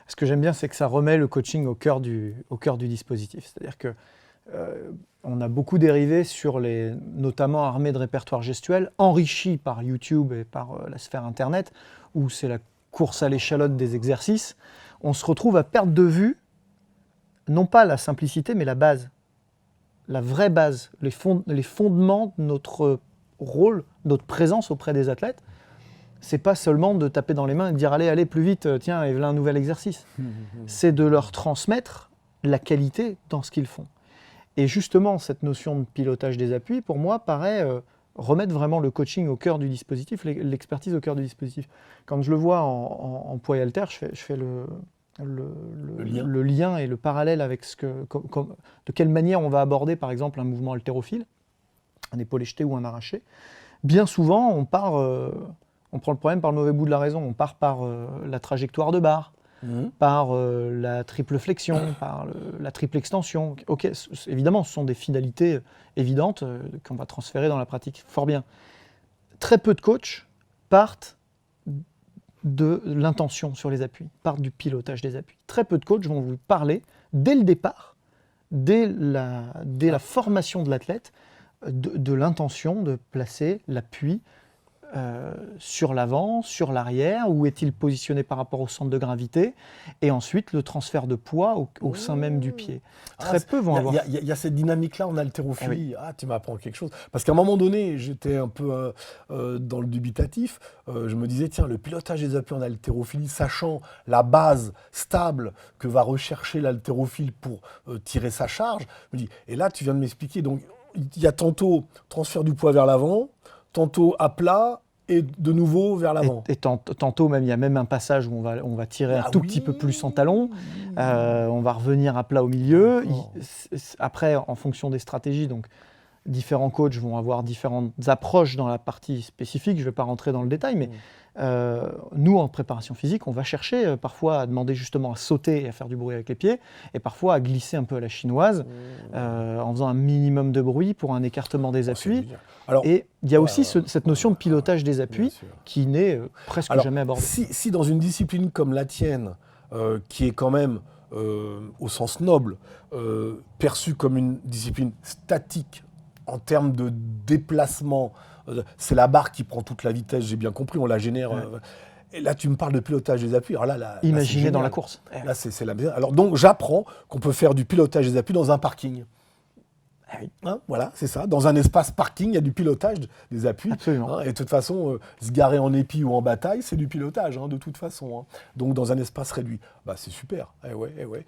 ce que j'aime bien, c'est que ça remet le coaching au cœur du dispositif. C'est-à-dire que on a beaucoup dérivé sur notamment armés de répertoires gestuels, enrichis par YouTube et par la sphère Internet, où c'est la course à l'échalote des exercices. On se retrouve à perdre de vue, non pas la simplicité, mais la base. La vraie base, les fondements de notre rôle, notre présence auprès des athlètes. C'est pas seulement de taper dans les mains et de dire allez plus vite, tiens, et voilà un nouvel exercice. C'est de leur transmettre la qualité dans ce qu'ils font. Et justement, cette notion de pilotage des appuis, pour moi, paraît remettre vraiment le coaching au cœur du dispositif, l'expertise au cœur du dispositif. Quand je le vois en poids et haltères, je fais le lien et le parallèle avec de quelle manière on va aborder, par exemple, un mouvement haltérophile, un épaulé jeté ou un arraché. Bien souvent, on prend le problème par le mauvais bout de la raison. On part par la trajectoire de barre, par la triple flexion, par la triple extension. Ok, évidemment, ce sont des finalités évidentes qu'on va transférer dans la pratique. Fort bien. Très peu de coachs partent de l'intention sur les appuis, partent du pilotage des appuis. Très peu de coachs vont vous parler dès le départ, dès la formation de l'athlète, de l'intention de placer l'appui sur l'avant, sur l'arrière, où est-il positionné par rapport au centre de gravité, et ensuite le transfert de poids au sein même du pied. Très peu vont avoir... Il y a cette dynamique-là en haltérophilie. Ah, tu m'apprends quelque chose. Parce qu'à un moment donné, j'étais un peu dans le dubitatif. Je me disais, tiens, le pilotage des appuis en haltérophilie, sachant la base stable que va rechercher l'haltérophile pour tirer sa charge, je me dis, et là, tu viens de m'expliquer, donc il y a tantôt transfert du poids vers l'avant, tantôt à plat et de nouveau vers l'avant. Et tantôt, même, il y a même un passage où on va tirer un tout petit peu plus en talon, on va revenir à plat au milieu. Après, en fonction des stratégies, donc différents coachs vont avoir différentes approches dans la partie spécifique, je ne vais pas rentrer dans le détail, mais nous, en préparation physique, on va chercher parfois à demander justement à sauter et à faire du bruit avec les pieds, et parfois à glisser un peu à la chinoise, en faisant un minimum de bruit pour un écartement des appuis. Alors, et il y a aussi cette notion de pilotage des appuis qui n'est presque jamais abordée. Si dans une discipline comme la tienne, qui est quand même, au sens noble, perçue comme une discipline statique en termes de déplacement, c'est la barre qui prend toute la vitesse, j'ai bien compris, on la génère. Et là, tu me parles de pilotage des appuis. Alors imaginez dans la course. Là, c'est la bien. Alors donc, j'apprends qu'on peut faire du pilotage des appuis dans un parking. Hein, voilà, c'est ça. Dans un espace parking, il y a du pilotage des appuis. Absolument. Hein, et de toute façon, se garer en épi ou en bataille, c'est du pilotage, de toute façon. Hein. Donc, dans un espace réduit. Bah, c'est super. Eh ouais.